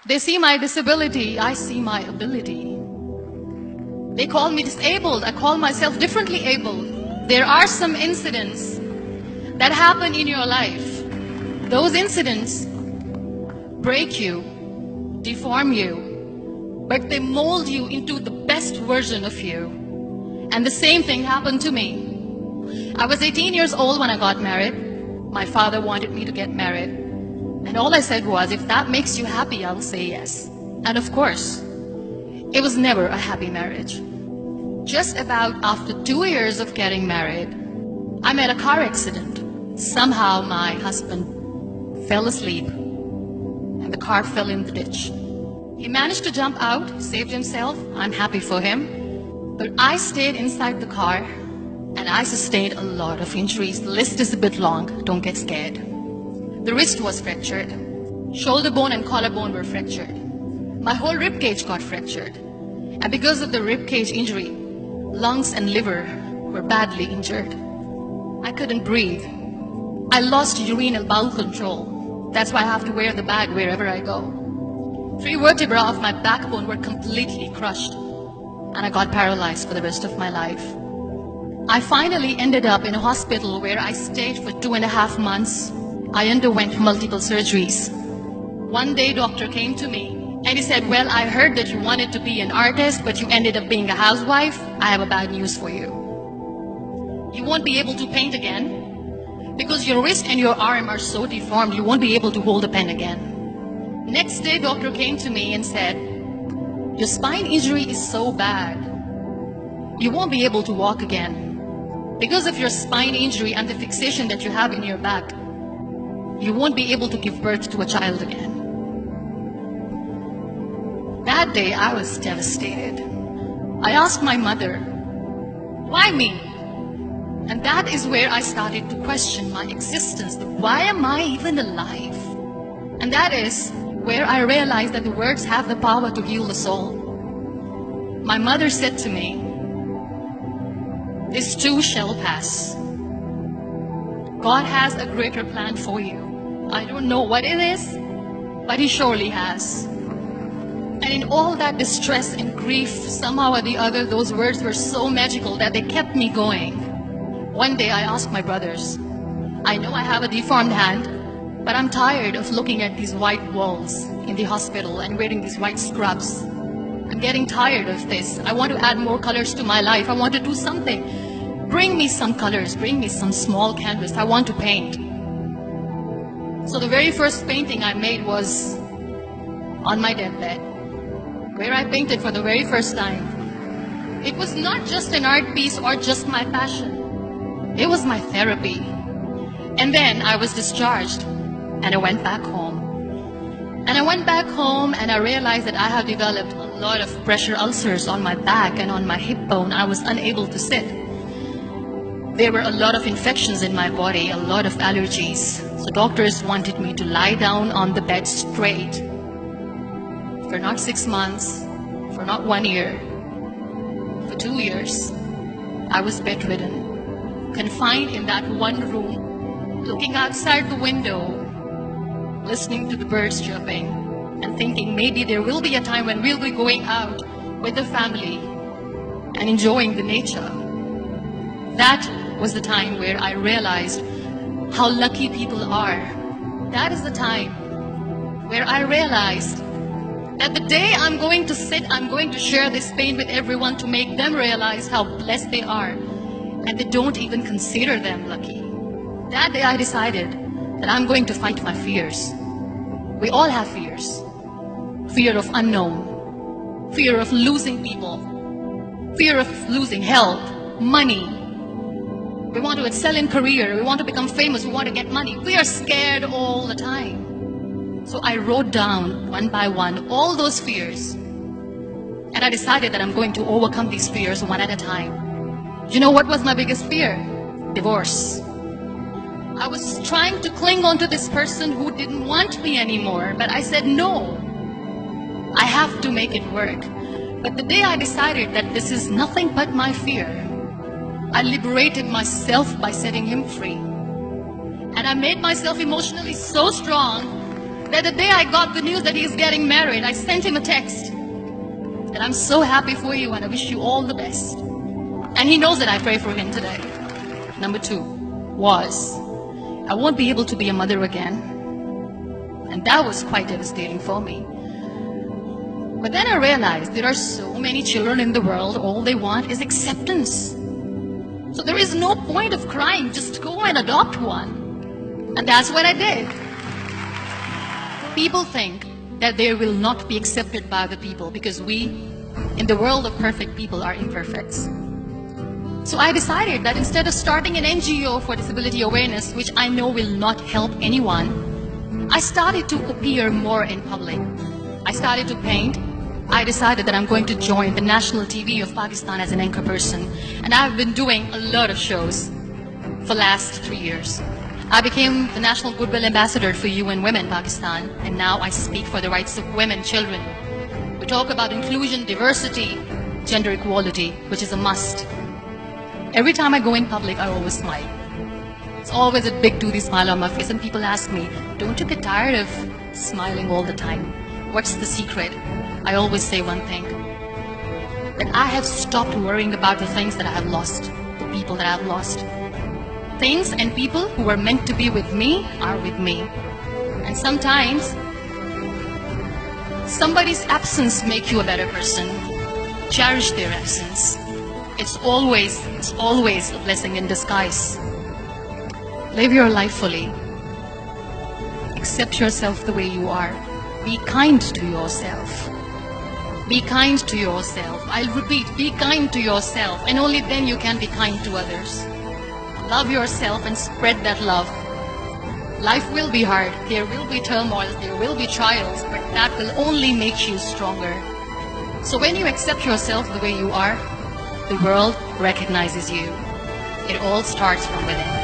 They see my disability, I see my ability. They call me disabled, I call myself differently abled. There are some incidents that happen in your life. Those incidents break you, deform you, but they mold you into the best version of you. And the same thing happened to me. I was 18 years old when I got married. My father wanted me to get married. And all I said was, if that makes you happy, I'll say yes. And of course, it was never a happy marriage. Just about after 2 years of getting married, I met a car accident. Somehow my husband fell asleep and the car fell in the ditch. He managed to jump out, saved himself. I'm happy for him. But I stayed inside the car and I sustained a lot of injuries. The list is a bit long, don't get scared. The wrist was fractured. Shoulder bone and collarbone were fractured. My whole rib cage got fractured. And because of the rib cage injury, lungs and liver were badly injured. I couldn't breathe. I lost urinary bowel control. That's why I have to wear the bag wherever I go. 3 vertebrae of my backbone were completely crushed. And I got paralyzed for the rest of my life. I finally ended up in a hospital where I stayed for 2.5 months. I underwent multiple surgeries. One day, doctor came to me and he said, well, I heard that you wanted to be an artist, but you ended up being a housewife. I have a bad news for you. You won't be able to paint again because your wrist and your arm are so deformed, you won't be able to hold a pen again. Next day, doctor came to me and said, your spine injury is so bad, you won't be able to walk again. Because of your spine injury and the fixation that you have in your back, you won't be able to give birth to a child again. That day, I was devastated. I asked my mother, why me? And that is where I started to question my existence. Why am I even alive? And that is where I realized that the words have the power to heal the soul. My mother said to me, this too shall pass. God has a greater plan for you. I don't know what it is, but He surely has. And in all that distress and grief, somehow or the other, those words were so magical that they kept me going. One day I asked my brothers, I know I have a deformed hand, but I'm tired of looking at these white walls in the hospital and wearing these white scrubs. I'm getting tired of this. I want to add more colors to my life. I want to do something. Bring me some colors. Bring me some small canvas. I want to paint. So the very first painting I made was on my deathbed, where I painted for the very first time. It was not just an art piece or just my passion. It was my therapy. And then I was discharged and I went back home. And I went back home and I realized that I have developed a lot of pressure ulcers on my back and on my hip bone. I was unable to sit. There were a lot of infections in my body, a lot of allergies. So doctors wanted me to lie down on the bed straight for not 6 months, for not 1 year, for 2 years. I was bedridden, confined in that one room, looking outside the window, listening to the birds chirping, and thinking maybe there will be a time when we'll be going out with the family and enjoying the nature. That was the time where I realized how lucky people are. That is the time where I realized that the day I'm going to sit, I'm going to share this pain with everyone to make them realize how blessed they are, and they don't even consider them lucky. That day I decided that I'm going to fight my fears. We all have fears. Fear of unknown, fear of losing people, fear of losing health, money. We want to excel in career, we want to become famous, we want to get money. We are scared all the time. So I wrote down one by one all those fears. And I decided that I'm going to overcome these fears one at a time. You know what was my biggest fear? Divorce. I was trying to cling on to this person who didn't want me anymore, but I said no. I have to make it work. But the day I decided that this is nothing but my fear, I liberated myself by setting him free. And I made myself emotionally so strong that the day I got the news that he's getting married, I sent him a text that I'm so happy for you and I wish you all the best. And he knows that I pray for him today. Number 2 was, I won't be able to be a mother again. And that was quite devastating for me. But then I realized there are so many children in the world, all they want is acceptance. So there is no point of crying, just go and adopt one. And that's what I did. People think that they will not be accepted by the people because we, in the world of perfect people, are imperfects. So I decided that instead of starting an NGO for disability awareness, which I know will not help anyone, I started to appear more in public. I started to paint. I decided that I'm going to join the national TV of Pakistan as an anchor person. And I've been doing a lot of shows for the last 3 years. I became the National Goodwill Ambassador for UN Women Pakistan, and now I speak for the rights of women, children. We talk about inclusion, diversity, gender equality, which is a must. Every time I go in public, I always smile. It's always a big toothy smile on my face, and people ask me, don't you get tired of smiling all the time? What's the secret? I always say one thing, that I have stopped worrying about the things that I have lost, the people that I have lost. Things and people who were meant to be with me are with me. And sometimes, somebody's absence makes you a better person. Cherish their absence. It's always a blessing in disguise. Live your life fully. Accept yourself the way you are. Be kind to yourself. Be kind to yourself. I'll repeat, be kind to yourself, and only then you can be kind to others. Love yourself and spread that love. Life will be hard. There will be turmoil. There will be trials, but that will only make you stronger. So when you accept yourself the way you are, the world recognizes you. It all starts from within.